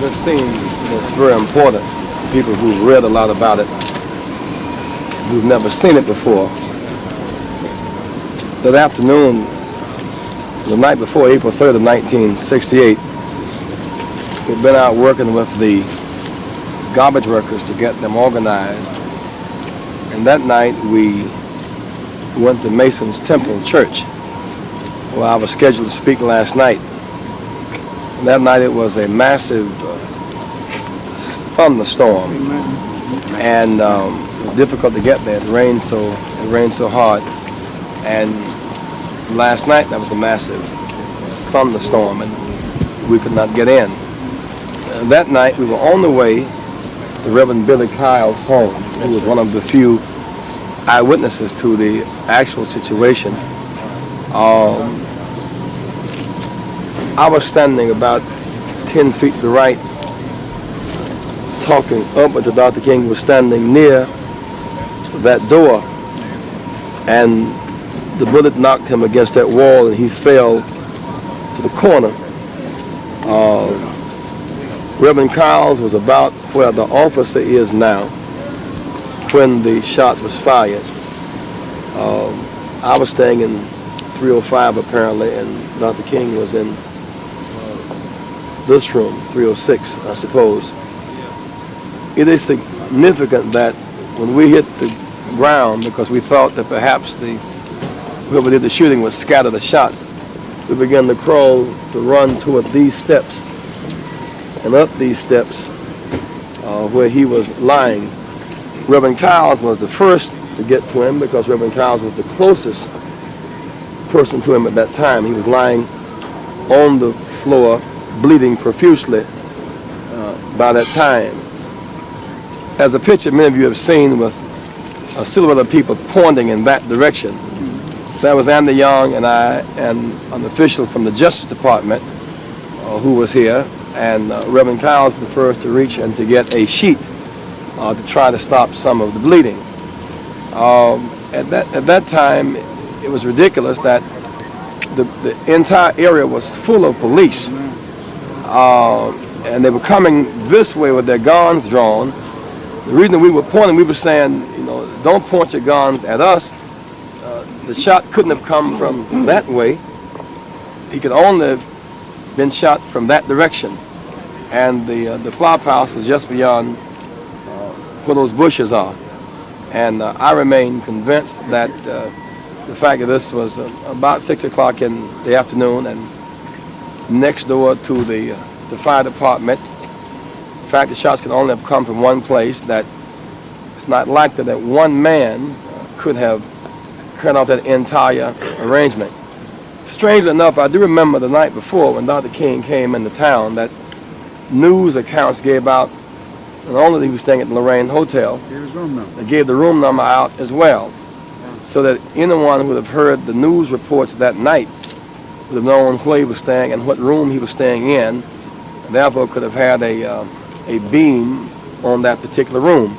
This scene is very important. People who read a lot about it, who've never seen it before. That afternoon, the night before April 3rd of 1968, we'd been out working with the garbage workers to get them organized. And that night we went to Mason's Temple Church, where I was scheduled to speak last night. And that night it was a massive thunderstorm, and it was difficult to get there. It rained so hard. And last night there was a massive thunderstorm, and we could not get in. That night we were on the way to Reverend Billy Kyle's home, who was one of the few eyewitnesses to the actual situation. I was standing about 10 feet to the right, talking up until Dr. King was standing near that door, and the bullet knocked him against that wall and he fell to the corner. Reverend Kyles was about where the officer is now when the shot was fired. I was staying in 305 apparently, and Dr. King was in this room, 306, I suppose. It is significant that when we hit the ground, because we thought that perhaps whoever did the shooting would scatter the shots, we began to crawl, to run toward these steps and up these steps where he was lying. Reverend Kyles was the first to get to him because Reverend Kyles was the closest person to him at that time. He was lying on the floor, bleeding profusely by that time. As a picture many of you have seen with a silhouette of people pointing in that direction, that was Andy Young and I and an official from the Justice Department who was here, and Reverend Kyles was the first to reach and to get a sheet to try to stop some of the bleeding. At that time, it was ridiculous that the entire area was full of police, and they were coming this way with their guns drawn. The reason we were pointing, we were saying, don't point your guns at us. The shot couldn't have come from that way. He could only have been shot from that direction. And the flop house was just beyond where those bushes are. And I remain convinced that the fact that this was about 6 o'clock in the afternoon and next door to the fire department, the fact the shots could only have come from one place, that it's not likely that one man could have carried out that entire arrangement. Strangely enough, I do remember the night before when Dr. King came into town that news accounts gave out not only that he was staying at the Lorraine Hotel, they gave the room number out as well, so that anyone who would have heard the news reports that night would have known where he was staying and what room he was staying in, and therefore could have had a beam on that particular room.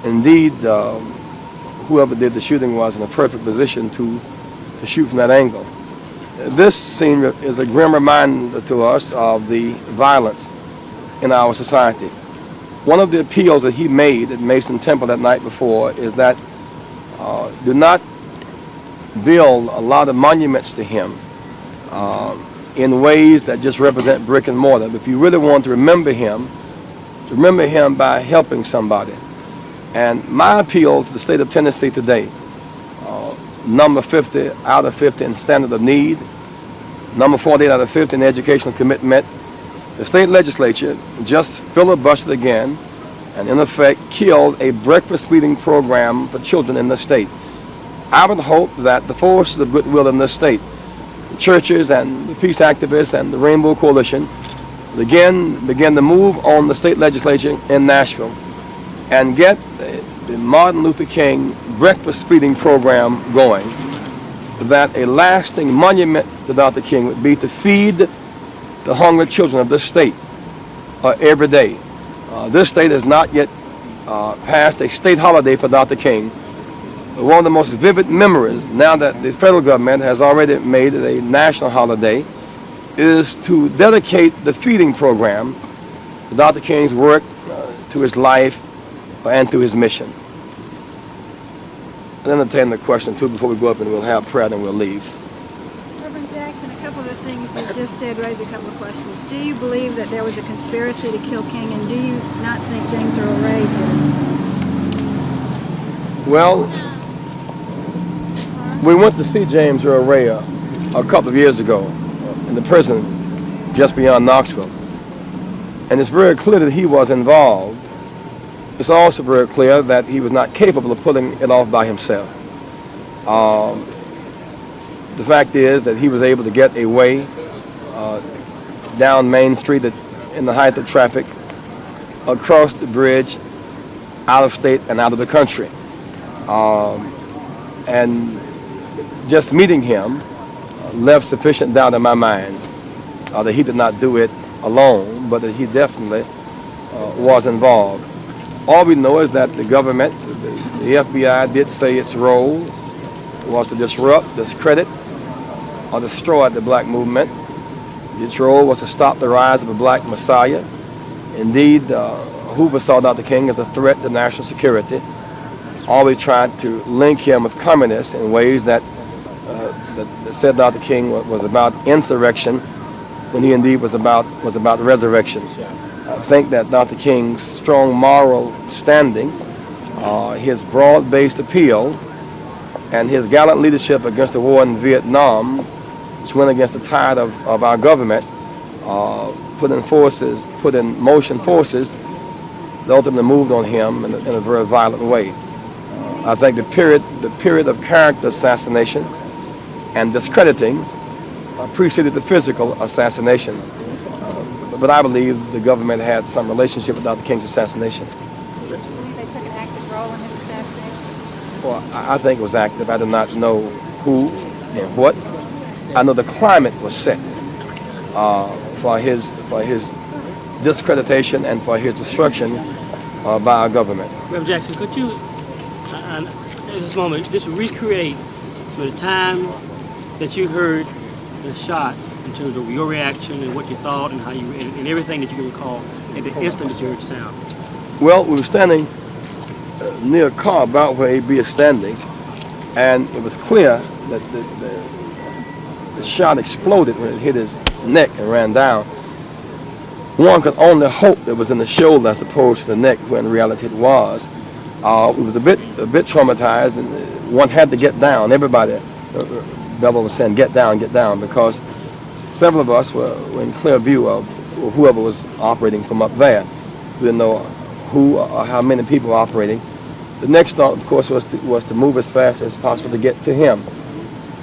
Indeed, whoever did the shooting was in a perfect position to shoot from that angle. This scene is a grim reminder to us of the violence in our society. One of the appeals that he made at Mason Temple that night before is that do not build a lot of monuments to him in ways that just represent brick and mortar. But if you really want to remember him by helping somebody. And my appeal to the state of Tennessee today, number 50 out of 50 in standard of need, number 48 out of 50 in educational commitment. The state legislature just filibustered again and in effect killed a breakfast feeding program for children in the state. I would hope that the forces of goodwill in this state, the churches and the peace activists and the Rainbow Coalition, begin to move on the state legislature in Nashville and get the Martin Luther King breakfast feeding program going, that a lasting monument to Dr. King would be to feed the hungry children of this state every day. This state has not yet passed a state holiday for Dr. King. One of the most vivid memories, now that the federal government has already made it a national holiday, is to dedicate the feeding program to Dr. King's work, to his life, and to his mission. I'll entertain the question too before we go up, and we'll have prayer and we'll leave. Reverend Jackson, a couple of the things you just said raise a couple of questions. Do you believe that there was a conspiracy to kill King, and do you not think James Earl Ray did it? Well, we went to see James Earl Ray a couple of years ago in the prison just beyond Knoxville. And it's very clear that he was involved. It's also very clear that he was not capable of pulling it off by himself. The fact is that he was able to get away down Main Street in the height of traffic, across the bridge, out of state and out of the country. And just meeting him left sufficient doubt in my mind that he did not do it alone, but that he definitely was involved. All we know is that the government, the FBI, did say its role was to disrupt, discredit, or destroy the black movement. Its role was to stop the rise of a black messiah. Indeed, Hoover saw Dr. King as a threat to national security, always tried to link him with communists in ways that said Dr. King was about insurrection, when he indeed was about resurrection. I think that Dr. King's strong moral standing, his broad-based appeal, and his gallant leadership against the war in Vietnam, which went against the tide of our government, put in motion forces that ultimately moved on him in a very violent way. I think the period of character assassination and discrediting preceded the physical assassination. But I believe the government had some relationship with Dr. King's assassination. Do you believe they took an active role in his assassination? Well, I think it was active. I do not know who and what. I know the climate was set for his discreditation and for his destruction by our government. Reverend Jackson, could you, at this moment, just recreate for the time that you heard the shot, in terms of your reaction and what you thought and how you and everything that you can recall at the instant that you heard the sound? Well, we were standing near a car about where A.B. is standing, and it was clear that the shot exploded when it hit his neck and ran down. One could only hope it was in the shoulder as opposed to the neck, when in reality it was. It was a bit traumatized, and one had to get down. Everybody, Bevel was saying, get down, because several of us were in clear view of whoever was operating from up there. We didn't know who or how many people were operating. The next thought, of course, was to move as fast as possible to get to him.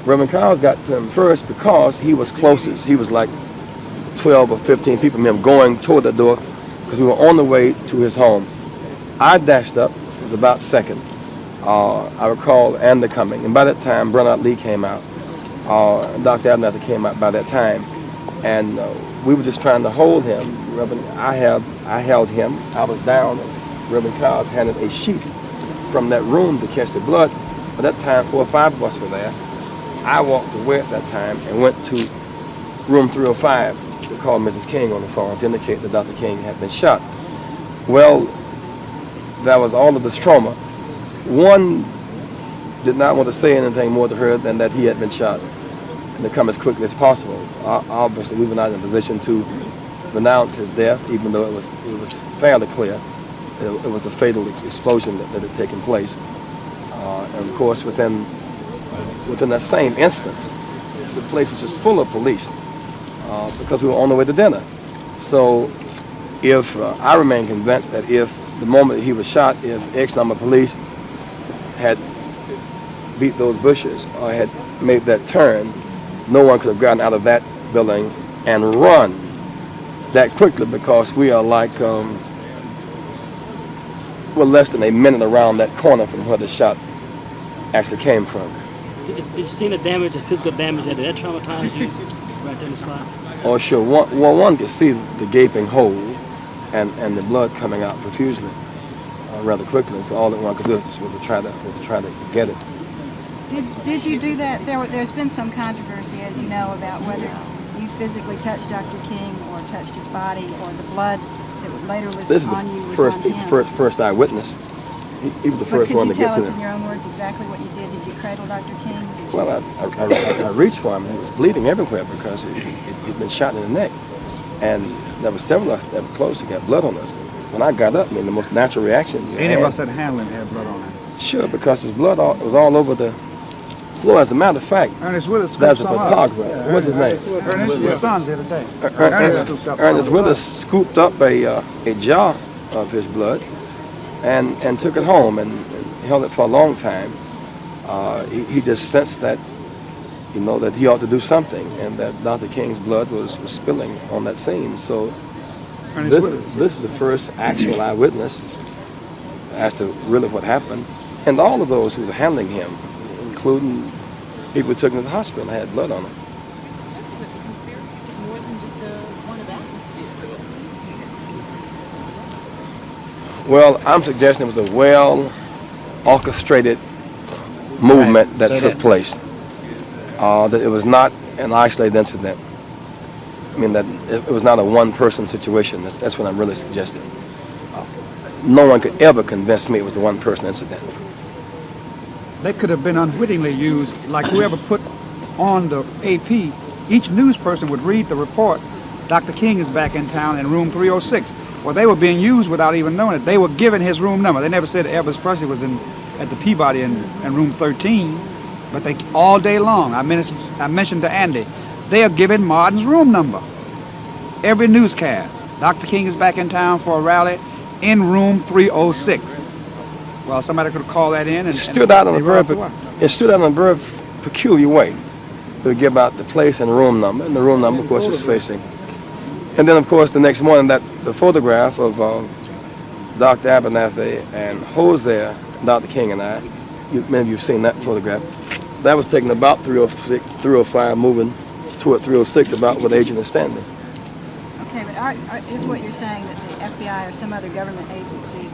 Reverend Kyles got to him first because he was closest. He was like 12 or 15 feet from him going toward the door, because we were on the way to his home. I dashed up. It was about second. I recall Andy coming, and by that time, Bernard Lee came out. Dr. Abernathy came out by that time, and we were just trying to hold him. I held him. I was down, and Reverend Kyles handed a sheet from that room to catch the blood. By that time, 4 or 5 of us were there. I walked away at that time and went to room 305 to call Mrs. King on the phone to indicate that Dr. King had been shot. Well, that was all of this trauma. One did not want to say anything more to her than that he had been shot and to come as quickly as possible. Obviously, we were not in a position to renounce his death, even though it was fairly clear it was a fatal explosion that had taken place. And of course, within that same instance, the place was just full of police because we were on the way to dinner. So if I remain convinced that if the moment that he was shot, if X number of police had beat those bushes or had made that turn, no one could have gotten out of that building and run that quickly, because we are like, we're less than a minute around that corner from where the shot actually came from. Did you see the damage, the physical damage that traumatized you right there in the spot? Oh, sure. One could see the gaping hole and the blood coming out profusely rather quickly. So all that one could do was to try to get it. Did you do that? There's been some controversy, as you know, about whether you physically touched Dr. King or touched his body, or the blood that later was This is on you the was first, on he's him. the first eyewitness. He was the But first could one you to get tell to us them. in your own words exactly what you did? Did you cradle Dr. King? Did you- Well, I reached for him, and he was bleeding everywhere because he'd been shot in the neck. And there were several of us that were close who got blood on us. When I got up, I mean, the most natural reaction you Any of had, us that handling had blood on it. sure, because his blood it was all over the floor. As a matter of fact, Ernest Withers scooped there's a some up. photographer. What's his name? Ernest, your son the other day. Ernest scooped up Ernest some Withers scooped up a jar of his blood and took it home and held it for a long time. He just sensed that, you know, that he ought to do something, and that Dr. King's blood was spilling on that scene. So Ernest Withers. this is the first actual eyewitness as to really what happened. And all of those who were handling him, including people who took him to the hospital, had blood on them. Suggesting that the conspiracy was more than just one of atmosphere. Well, I'm suggesting it was a well orchestrated movement that took place. That it was not an isolated incident. I mean, that it was not a one-person situation. That's what I'm really suggesting. No one could ever convince me it was a one-person incident. They could have been unwittingly used, like whoever put on the AP, each news person would read the report, Dr. King is back in town in room 306. Well, they were being used without even knowing it. They were given his room number. They never said Elvis Presley was at the Peabody in room 13, but they all day long, I mentioned to Andy, they are given Martin's room number. Every newscast, Dr. King is back in town for a rally in room 306. Well, somebody could have called that in and It stood out in they a were very, off to work. it stood out in a very peculiar way. They would give out the place and room number, and the room number, of course, was facing. And then, of course, the next morning, the photograph of Dr. Abernathy and Hosea, Dr. King and I, many of you have seen that photograph, that was taken about 306, 305, moving toward 306, about where the agent is standing. Okay, but is what you're saying that the FBI or some other government agency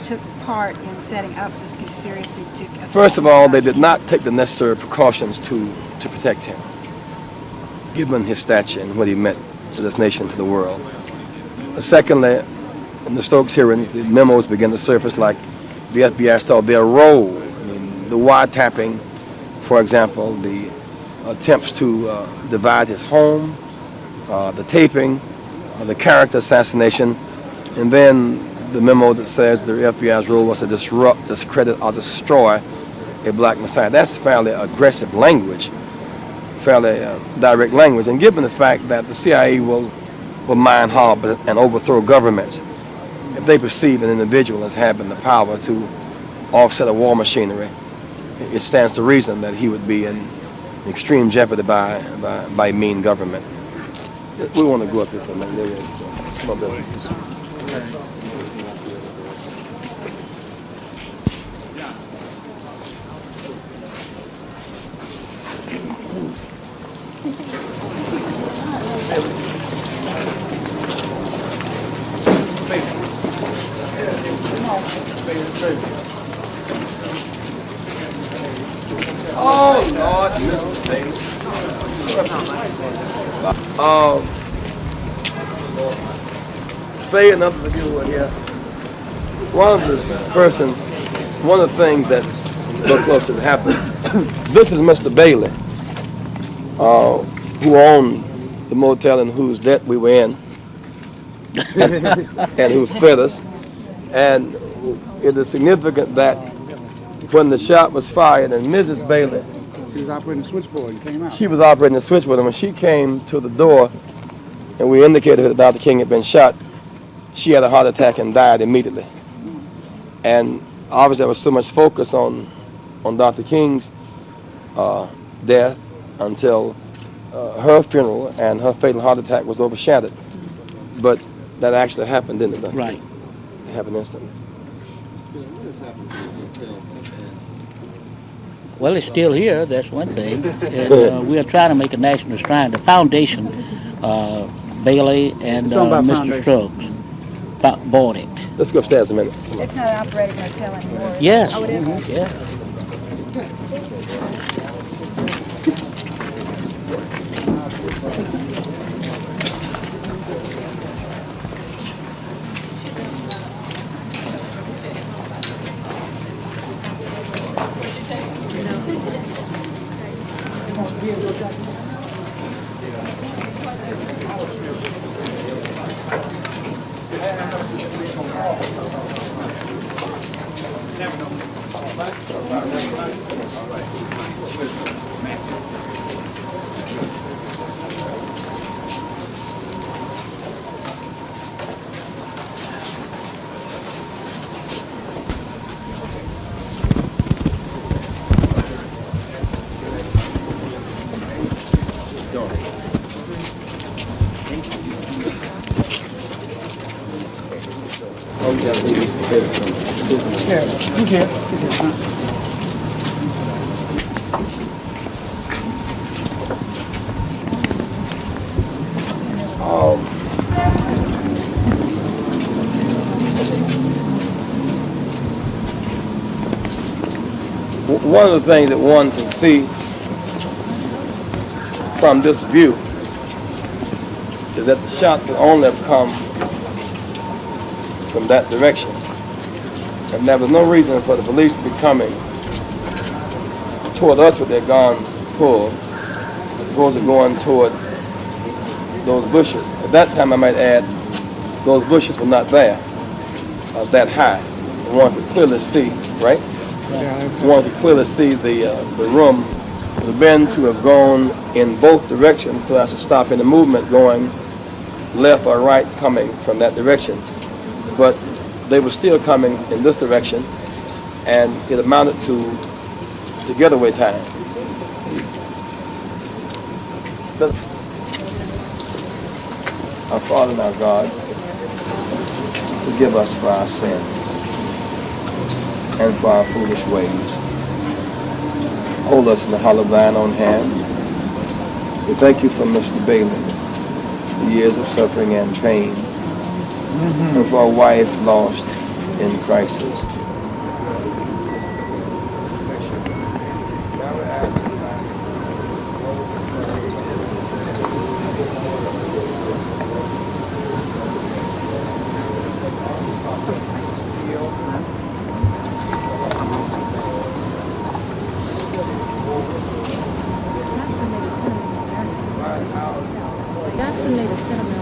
took part in setting up this conspiracy to assassinate? First of all, they did not take the necessary precautions to protect him, given his stature and what he meant to this nation, to the world. Secondly, in the Stokes hearings, the memos began to surface like the FBI saw their role. I mean, the wiretapping, for example, the attempts to divide his home, the taping, the character assassination, and then the memo that says the FBI's role was to disrupt, discredit, or destroy a black messiah. That's fairly aggressive language, fairly direct language. And given the fact that the CIA will mine harbor and overthrow governments, if they perceive an individual as having the power to offset a war machinery, it stands to reason that he would be in extreme jeopardy by mean government. We want to go up here for a minute. Come on, Billy. Oh, Lord, Mr. Davis. Faye and others of you were here. One of the things that look closer to happen, this is Mr. Bailey, who owned the motel in whose debt we were in, and who fed us. And it is significant that when the shot was fired and Mrs. Bailey, She was operating the switchboard and came out. she was operating the switchboard, and when she came to the door and we indicated that Dr. King had been shot, she had a heart attack and died immediately. And obviously there was so much focus on Dr. King's death until her funeral, and her fatal heart attack was overshadowed. But that actually happened, didn't it? Right. It happened instantly. Well, it's still here, that's one thing. And we are trying to make a national shrine. The foundation, Bailey and It's owned by Mr. foundation. Strokes bought it. Let's go upstairs a minute. It's not an operating motel anymore. Yes. Oh, it is? Yeah. Yeah, he's here. He's here. One of the things that one can see from this view is that the shot could only have come from that direction. And there was no reason for the police to be coming toward us with their guns pulled, as opposed to going toward those bushes. At that time, I might add, those bushes were not there, that high. And one could clearly see, right? One could clearly see the room would have been to have gone in both directions so as to stop any movement going left or right coming from that direction. But they were still coming in this direction, and it amounted to the getaway time. Our Father and our God, forgive us for our sins and for our foolish ways. Hold us in the hollow of thine own hand. We thank you for Mr. Bailey, the years of suffering and pain, and for a wife lost in crisis. Jackson made a sentimental